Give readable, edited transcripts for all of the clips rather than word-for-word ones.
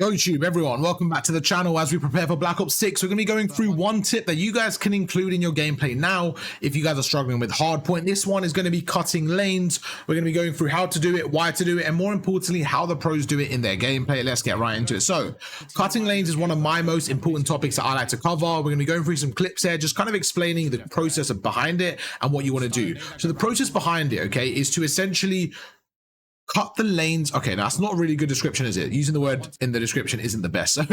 Yo YouTube, everyone, welcome back to the channel. As we prepare for Black Ops 6, we're going to be going through one tip that you guys can include in your gameplay now if you guys are struggling with hardpoint. This one is going to be cutting lanes. We're going to be going through how to do it, why to do it, and more importantly, how the pros do it in their gameplay. Let's get right into it. So, cutting lanes is one of my most important topics that I like to cover. We're going to be going through some clips here, just kind of explaining the process behind it and what you want to do. So the process behind it, okay, is to essentially cut the lanes. Okay, now that's not a really good description, is it? Using the word in the description isn't the best. So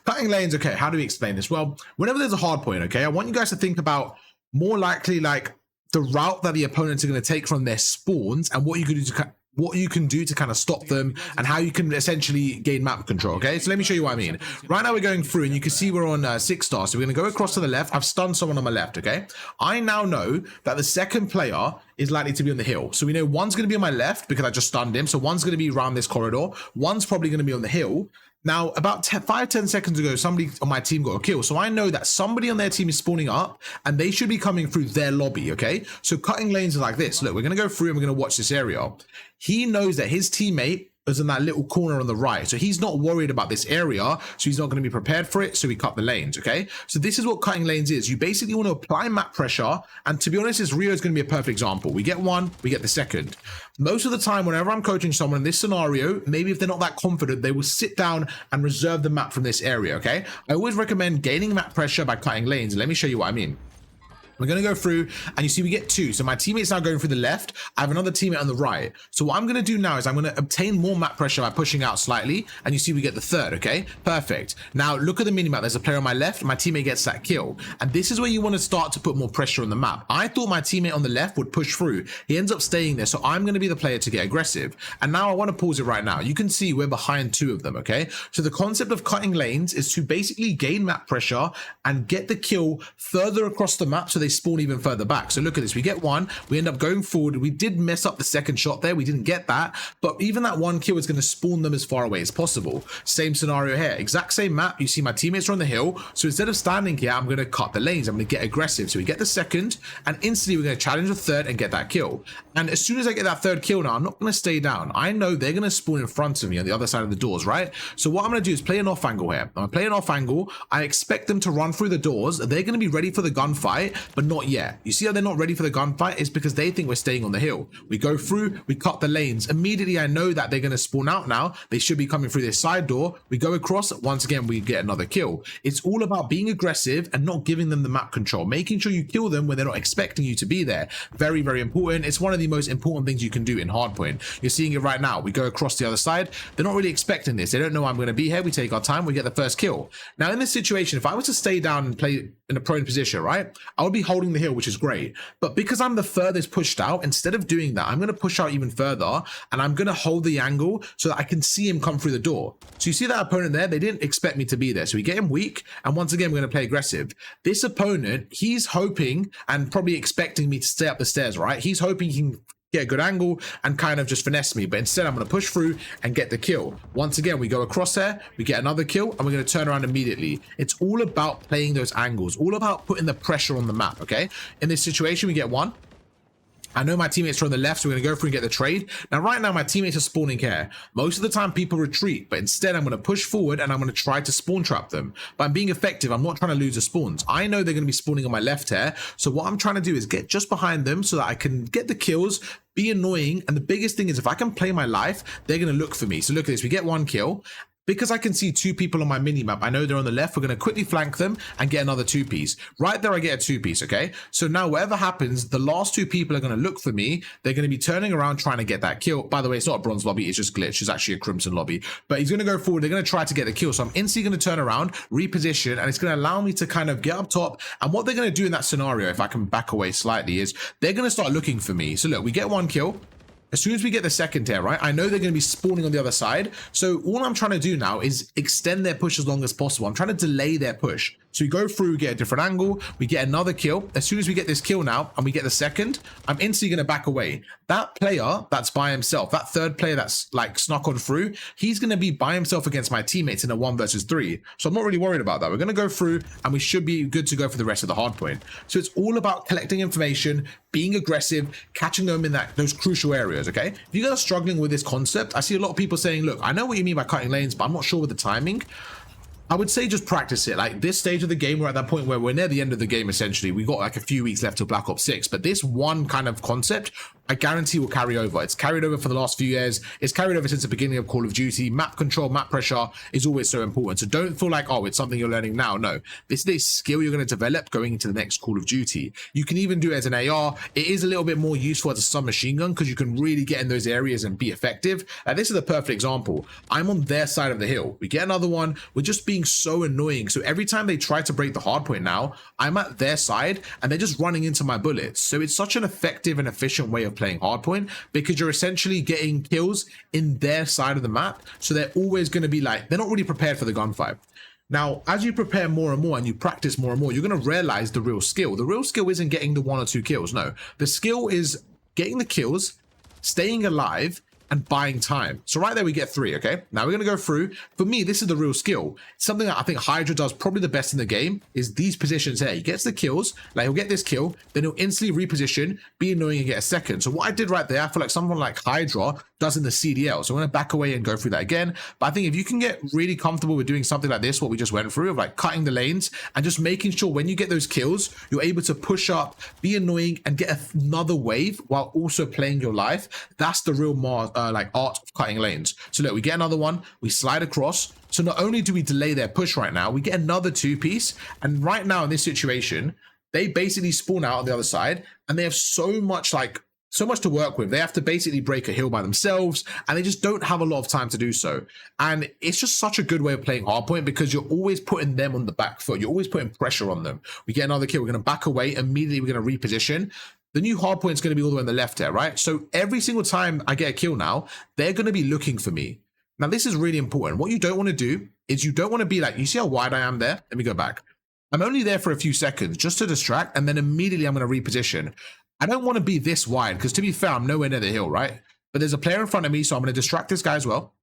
cutting lanes, okay, how do we explain this? Well, whenever there's a hard point, okay, I want you guys to think about more likely like the route that the opponents are going to take from their spawns and what you can do to kind of stop them and how you can essentially gain map control. Okay, so let me show you what I mean. Right now we're going through and you can see we're on 6 stars, so we're going to go across to the left. I've stunned someone on my left. Okay, I now know that the second player is likely to be on the hill, so we know one's going to be on my left because I just stunned him, so one's going to be around this corridor, one's probably going to be on the hill. Now, about 5-10 seconds ago, somebody on my team got a kill. So I know that somebody on their team is spawning up and they should be coming through their lobby, okay? So cutting lanes is like this. Look, we're going to go through and we're going to watch this area. He knows that his teammate is in that little corner on the right. So he's not worried about this area. So he's not going to be prepared for it. So we cut the lanes, okay? So this is what cutting lanes is. You basically want to apply map pressure. And to be honest, this Rio is going to be a perfect example. We get one, we get the second. Most of the time, whenever I'm coaching someone in this scenario, maybe if they're not that confident, they will sit down and reserve the map from this area, okay? I always recommend gaining map pressure by cutting lanes. Let me show you what I mean. We're going to go through and you see we get 2. So my teammate's now going through the left. I have another teammate on the right. So what I'm going to do now is I'm going to obtain more map pressure by pushing out slightly. And you see we get the third, okay? Perfect. Now look at the minimap. There's a player on my left. My teammate gets that kill. And this is where you want to start to put more pressure on the map. I thought my teammate on the left would push through. He ends up staying there. So I'm going to be the player to get aggressive. And now I want to pause it right now. You can see we're behind 2 of them, okay? So the concept of cutting lanes is to basically gain map pressure and get the kill further across the map so they spawn even further back. So look at this, we get 1, we end up going forward. We did mess up the second shot there, we didn't get that, but even that 1 kill is going to spawn them as far away as possible. Same scenario here, exact same map. You see my teammates are on the hill, so instead of standing here, I'm going to cut the lanes. I'm going to get aggressive. So we get the second and instantly we're going to challenge the third and get that kill. And as soon as I get that third kill now, I'm not going to stay down. I know they're going to spawn in front of me on the other side of the doors, right? So what I'm going to do is play an off angle here. I'm going to play an off angle. I expect them to run through the doors. They're going to be ready for the gunfight, but not yet. You see how they're not ready for the gunfight? It's because they think we're staying on the hill. We go through, we cut the lanes. Immediately, I know that they're going to spawn out now. They should be coming through this side door. We go across. Once again, we get another kill. It's all about being aggressive and not giving them the map control. Making sure you kill them when they're not expecting you to be there. Very, very important. It's one of the most important things you can do in hardpoint. You're seeing it right now. We go across the other side. They're not really expecting this. They don't know I'm going to be here. We take our time. We get the first kill. Now, in this situation, if I was to stay down and play in a prone position, right, I would be holding the hill, which is great. But because I'm the furthest pushed out, instead of doing that, I'm going to push out even further and I'm going to hold the angle so that I can see him come through the door. So you see that opponent there? They didn't expect me to be there. So we get him weak. And once again, we're going to play aggressive. This opponent, he's hoping and probably expecting me to stay up the stairs, right? He's hoping he can get a good angle and kind of just finesse me, but instead I'm going to push through and get the kill. Once again, we go across there, we get another kill, and we're going to turn around immediately. It's all about playing those angles, all about putting the pressure on the map, okay? In this situation, we get 1. I know my teammates are on the left, so we're going to go through and get the trade. Now, right now, my teammates are spawning here. Most of the time, people retreat, but instead, I'm going to push forward and I'm going to try to spawn trap them. But I'm being effective. I'm not trying to lose the spawns. I know they're going to be spawning on my left here. So what I'm trying to do is get just behind them so that I can get the kills, be annoying. And the biggest thing is if I can play my life, they're going to look for me. So look at this. We get 1 kill. Because I can see 2 people on my mini-map, I know they're on the left. We're going to quickly flank them and get another 2-piece. Right there, I get a 2-piece, okay? So now whatever happens, the last 2 people are going to look for me. They're going to be turning around trying to get that kill. By the way, it's not a bronze lobby. It's just glitch. It's actually a crimson lobby. But he's going to go forward. They're going to try to get the kill. So I'm instantly going to turn around, reposition, and it's going to allow me to kind of get up top. And what they're going to do in that scenario, if I can back away slightly, is they're going to start looking for me. So look, we get 1 kill. As soon as we get the second here, right, I know they're going to be spawning on the other side. So all I'm trying to do now is extend their push as long as possible. I'm trying to delay their push. So we go through, we get a different angle, we get another kill. As soon as we get this kill now and we get the second, I'm instantly going to back away. That player that's by himself, that third player that's like snuck on through, he's going to be by himself against my teammates in a 1 versus 3. So I'm not really worried about that. We're going to go through and we should be good to go for the rest of the hard point. So it's all about collecting information, being aggressive, catching them in those crucial areas. scenarios, okay? If you guys are struggling with this concept, I see a lot of people saying, look, I know what you mean by cutting lanes, but I'm not sure with the timing. I would say just practice it. Like this stage of the game, we're at that point where we're near the end of the game, essentially. We got like a few weeks left till Black Ops 6, but this one kind of concept, I guarantee will carry over. It's carried over for the last few years. It's carried over since the beginning of Call of Duty. Map control, map pressure is always so important. So don't feel like, oh, it's something you're learning now. No, this is a skill you're going to develop going into the next Call of Duty. You can even do it as an AR. It is a little bit more useful as a submachine gun because you can really get in those areas and be effective. And this is a perfect example. I'm on their side of the hill. We get another one. We're just being so annoying. So every time they try to break the hard point now, I'm at their side and they're just running into my bullets. So it's such an effective and efficient way of playing hardpoint because you're essentially getting kills in their side of the map. So they're always going to be like, they're not really prepared for the gunfight. Now, as you prepare more and more and you practice more and more, you're going to realize the real skill. The real skill isn't getting the 1 or 2 kills. No, the skill is getting the kills, staying alive, and buying time. So right there we get 3. Okay, now we're gonna go through. For me, this is the real skill. Something that I think Hydra does probably the best in the game is these positions here. He gets the kills, like he'll get this kill, then he'll instantly reposition, be annoying and get a second. So what I did right there, I feel like someone like Hydra does in the CDL. So I'm gonna back away and go through that again. But I think if you can get really comfortable with doing something like this, what we just went through, of like cutting the lanes and just making sure when you get those kills, you're able to push up, be annoying and get another wave while also playing your life. That's the real like art of cutting lanes. So look, we get another one, we slide across. So not only do we delay their push right now, we get another 2-piece. And right now in this situation, they basically spawn out on the other side and they have so much to work with. They have to basically break a hill by themselves and they just don't have a lot of time to do so. And it's just such a good way of playing hardpoint because you're always putting them on the back foot. You're always putting pressure on them. We get another kill. We're going to back away. Immediately, we're going to reposition. The new hardpoint is going to be all the way on the left here, right? So every single time I get a kill now, they're going to be looking for me. Now, this is really important. What you don't want to do is you don't want to be like, you see how wide I am there? Let me go back. I'm only there for a few seconds just to distract, and then immediately I'm going to reposition. I don't want to be this wide because, to be fair, I'm nowhere near the hill, right? But there's a player in front of me, so I'm going to distract this guy as well.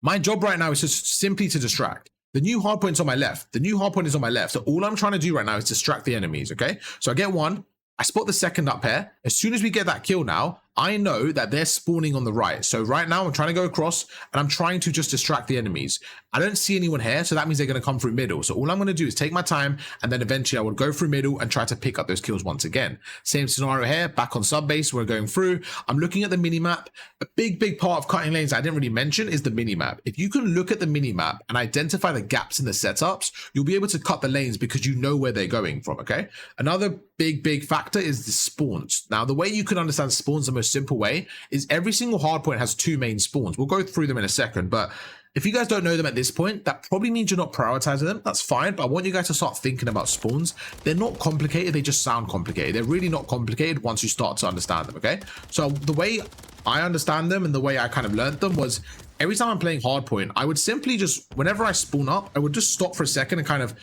My job right now is just simply to distract. The new hardpoint's on my left. The new hardpoint is on my left. So all I'm trying to do right now is distract the enemies, okay? So I get one. I spot the second up here. As soon as we get that kill now, I know that they're spawning on the right. So right now I'm trying to go across and I'm trying to just distract the enemies. I don't see anyone here, so that means they're going to come through middle. So all I'm going to do is take my time and then eventually I will go through middle and try to pick up those kills once again. Same scenario here, back on sub base, we're going through. I'm looking at the minimap. A big part of cutting lanes I didn't really mention is the minimap. If you can look at the minimap and identify the gaps in the setups, you'll be able to cut the lanes because you know where they're going from, okay? Another big factor is the spawns. Now, the way you can understand spawns the most simple way is every single hardpoint has 2 main spawns. We'll go through them in a second, but if you guys don't know them at this point, that probably means you're not prioritizing them. That's fine, but I want you guys to start thinking about spawns. They're not complicated, they just sound complicated. They're really not complicated once you start to understand them, okay? So the way I understand them and the way I kind of learned them was every time I'm playing hardpoint, I would simply just, whenever I spawn up, I would just stop for a second and kind of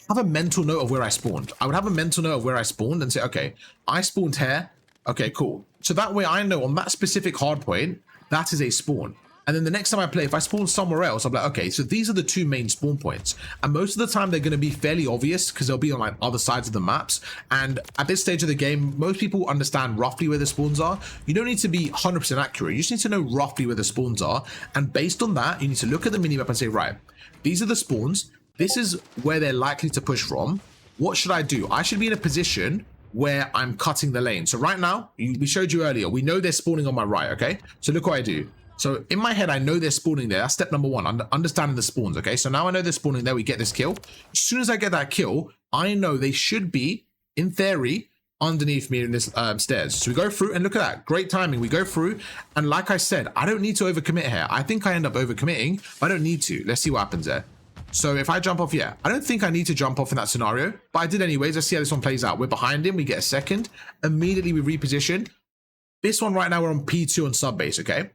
have a mental note of where I spawned. I would have a mental note of where I spawned and say, okay, I spawned here. Okay, cool. So that way I know on that specific hardpoint, that is a spawn. And then the next time I play, if I spawn somewhere else, I'm like, okay, so these are the 2 main spawn points. And most of the time they're going to be fairly obvious because they'll be on like other sides of the maps. And at this stage of the game, most people understand roughly where the spawns are. You don't need to be 100% accurate. You just need to know roughly where the spawns are. And based on that, you need to look at the minimap and say, right, these are the spawns. This is where they're likely to push from. What should I do? I should be in a position where I'm cutting the lane. So right now, we showed you earlier, we know they're spawning on my right, okay? So look what I do. So in my head, I know they're spawning there. That's step number 1, understanding the spawns, okay? So now I know they're spawning there, we get this kill. As soon as I get that kill, I know they should be, in theory, underneath me in this stairs. So we go through and look at that, great timing. We go through and like I said, I don't need to overcommit here. I think I end up overcommitting, but I don't need to. Let's see what happens there. So if I jump off, yeah, I don't think I need to jump off in that scenario, but I did anyways. Let's see how this one plays out. We're behind him. We get a second. Immediately we reposition. This one right now, we're on P2 on sub base, okay?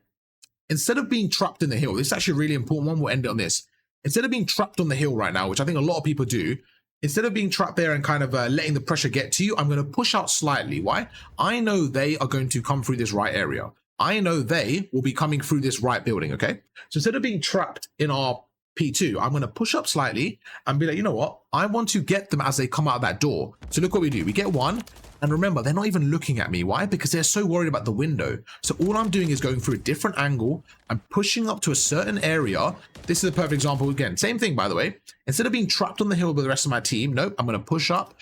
Instead of being trapped in the hill, this is actually a really important one. We'll end it on this. Instead of being trapped on the hill right now, which I think a lot of people do, instead of being trapped there and kind of letting the pressure get to you, I'm going to push out slightly. Why? I know they are going to come through this right area. I know they will be coming through this right building, okay? So instead of being trapped in our P2, I'm going to push up slightly and be like, you know what? I want to get them as they come out of that door. So look what we do. We get one. And remember, they're not even looking at me. Why? Because they're so worried about the window. So all I'm doing is going through a different angle. I'm pushing up to a certain area. This is a perfect example. Again, same thing, by the way. Instead of being trapped on the hill with the rest of my team, nope, I'm going to push up.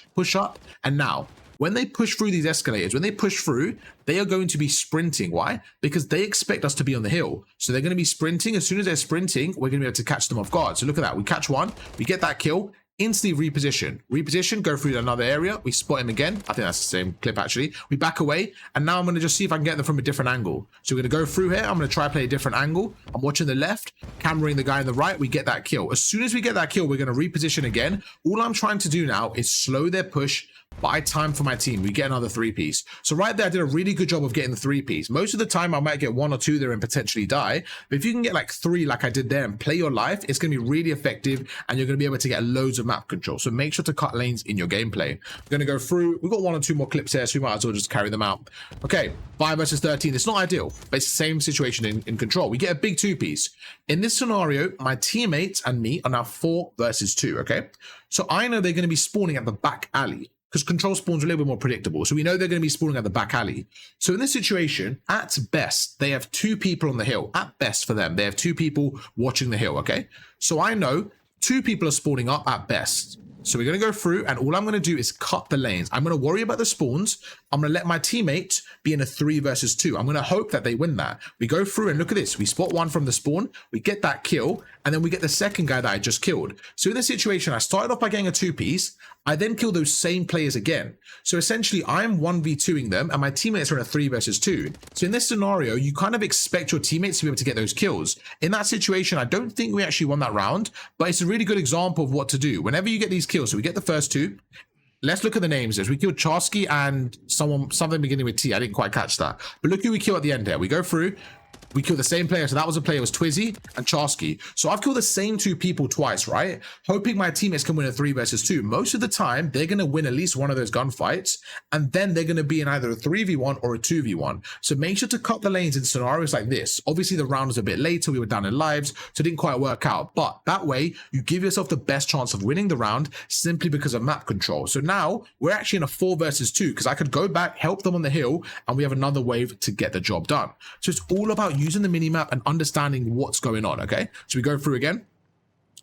And now, when they push through these escalators, when they push through, they are going to be sprinting. Why? Because they expect us to be on the hill. So they're going to be sprinting. As soon as they're sprinting, we're going to be able to catch them off guard. So look at that. We catch one, we get that kill, instantly reposition, go through another area. We spot him again. I think that's the same clip, actually. We back away, and now I'm going to just see if I can get them from a different angle. So we're going to go through here. I'm going to try to play a different angle. I'm watching the left, cameraing the guy on the right. We get that kill. As soon as we get that kill, we're going to reposition again. All I'm trying to do now is slow their push, buy time for my team. We get another 3-piece. So right there, I did a really good job of getting the 3-piece. Most of the time, I might get 1 or 2 there and potentially die. But if you can get like 3 like I did there and play your life, it's going to be really effective and you're going to be able to get loads of map control. So make sure to cut lanes in your gameplay. We're going to go through. We've got 1 or 2 more clips here, so we might as well just carry them out. Okay, 5 versus 13. It's not ideal, but it's the same situation in control. We get a big 2-piece. In this scenario, my teammates and me are now 4 versus 2, okay? So I know they're going to be spawning at the back alley, because control spawns are a little bit more predictable. So we know they're going to be spawning at the back alley. So in this situation, at best, they have 2 people on the hill. At best for them, they have 2 people watching the hill, okay? So I know 2 people are spawning up at best. So we're going to go through, and all I'm going to do is cut the lanes. I'm going to worry about the spawns. I'm going to let my teammates be in a 3 versus 2. I'm going to hope that they win that. We go through, and look at this. We spot one from the spawn. We get that kill, and then we get the second guy that I just killed. So in this situation, I started off by getting a 2-piece. I then kill those same players again. So essentially, I'm 1v2ing them, and my teammates are in a 3 versus 2. So in this scenario, you kind of expect your teammates to be able to get those kills. In that situation, I don't think we actually won that round, but it's a really good example of what to do. Whenever you get these kills, so we get the first 2. Let's look at the names. We killed Charsky and something beginning with T. I didn't quite catch that. But look who we kill at the end here. We go through. We killed the same player. So that was a player. It was Twizzy and Charsky. So I've killed the same 2 people twice, right? Hoping my teammates can win a 3 versus 2. Most of the time, they're going to win at least one of those gunfights. And then they're going to be in either a 3v1 or a 2v1. So make sure to cut the lanes in scenarios like this. Obviously, the round was a bit later. We were down in lives, so it didn't quite work out. But that way, you give yourself the best chance of winning the round simply because of map control. So now we're actually in a 4 versus 2 because I could go back, help them on the hill, and we have another wave to get the job done. So it's all about using the minimap and understanding what's going on, okay? So we go through again.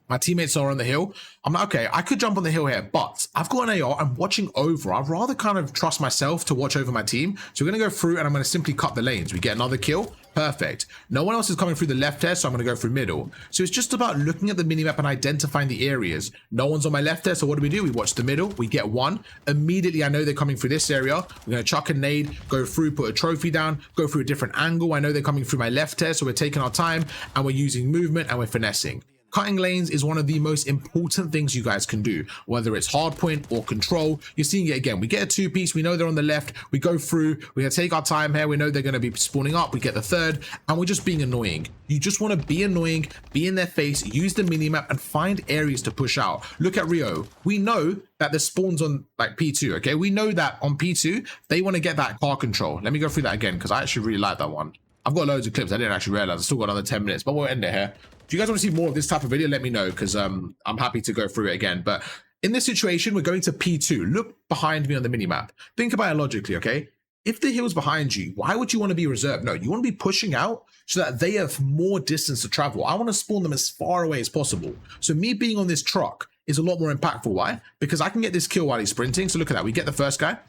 My teammates are on the hill. I'm like, okay, I could jump on the hill here, but I've got an AR. I'm watching over. I'd rather kind of trust myself to watch over my team. So we're going to go through and I'm going to simply cut the lanes. We get another kill. Perfect. No one else is coming through the left here, so I'm going to go through middle. So it's just about looking at the minimap and identifying the areas. No one's on my left there, so what do? We watch the middle. We get one. Immediately, I know they're coming through this area. We're going to chuck a nade, go through, put a trophy down, go through a different angle. I know they're coming through my left here, so we're taking our time and we're using movement and we're finessing. Cutting lanes is one of the most important things you guys can do, whether it's hardpoint or control. You're seeing it again. We get a 2-piece. We know they're on the left. We go through. We're going to take our time here. We know they're going to be spawning up. We get the third, and we're just being annoying. You just want to be annoying, be in their face, use the minimap, and find areas to push out. Look at Rio. We know that the spawns on like P2, okay? We know that on P2, they want to get that car control. Let me go through that again, because I actually really like that one. I've got loads of clips. I didn't actually realize. I still got another 10 minutes, but we'll end it here. If you guys want to see more of this type of video, let me know, because I'm happy to go through it again. But in this situation, we're going to P2. Look behind me on the minimap. Think about it logically, okay? If the hill's behind you, why would you want to be reserved? No, you want to be pushing out so that they have more distance to travel. I want to spawn them as far away as possible. So me being on this truck is a lot more impactful. Why? Because I can get this kill while he's sprinting. So look at that. We get the first guy.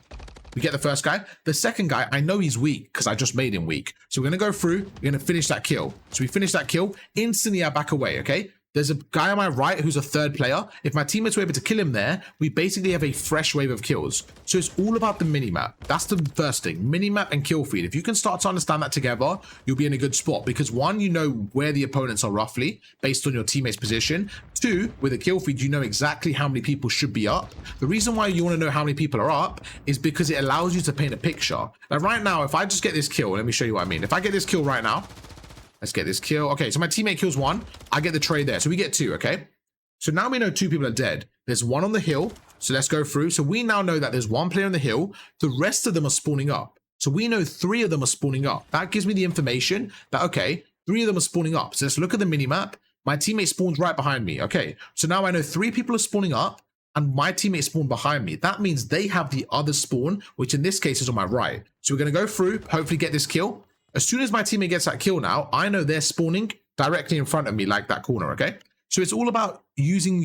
We get the first guy. The second guy, I know he's weak because I just made him weak. So we're going to go through. We're going to finish that kill. So we finish that kill. Instantly, I back away, okay? There's a guy on my right who's a third player. If my teammates were able to kill him there, we basically have a fresh wave of kills. So it's all about the minimap. That's the first thing. Minimap and kill feed. If you can start to understand that together, you'll be in a good spot. Because one, you know where the opponents are roughly based on your teammate's position. Two, with a kill feed, you know exactly how many people should be up. The reason why you want to know how many people are up is because it allows you to paint a picture. Now, right now, if I just get this kill, let me show you what I mean. If I get this kill right now, let's get this kill. Okay, so my teammate kills one. I get the trade there. So we get two, okay? So now we know 2 people are dead. There's one on the hill. So let's go through. So we now know that there's 1 player on the hill. The rest of them are spawning up. So we know 3 of them are spawning up. That gives me the information that, okay, 3 of them are spawning up. So let's look at the minimap. my teammate spawns right behind me. Okay, so now I know 3 people are spawning up and my teammate spawned behind me. That means they have the other spawn, which in this case is on my right. So we're going to go through, hopefully get this kill. As soon as my teammate gets that kill now, I know they're spawning directly in front of me, like that corner, okay? So it's all about using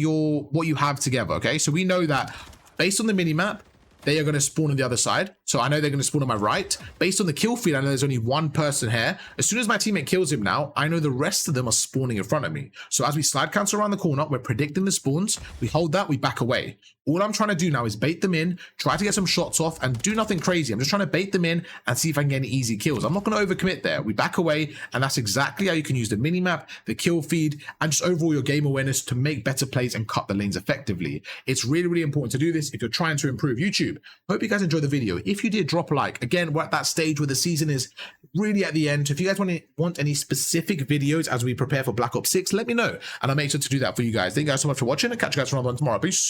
what you have together, okay? So we know that based on the minimap, they are going to spawn on the other side. So I know they're going to spawn on my right. Based on the kill feed, I know there's only 1 person here. As soon as my teammate kills him now, I know the rest of them are spawning in front of me. So as we slide counter around the corner, we're predicting the spawns. We hold that, we back away. All I'm trying to do now is bait them in, try to get some shots off, and do nothing crazy. I'm just trying to bait them in and see if I can get any easy kills. I'm not going to overcommit there. We back away, and that's exactly how you can use the minimap, the kill feed, and just overall your game awareness to make better plays and cut the lanes effectively. It's really, really important to do this if you're trying to improve YouTube. Hope you guys enjoyed the video. If you did, drop a like. Again, we're at that stage where the season is really at the end. So if you guys want any specific videos as we prepare for Black Ops 6, let me know, and I'll make sure to do that for you guys. Thank you guys so much for watching, and catch you guys for another one tomorrow. Peace.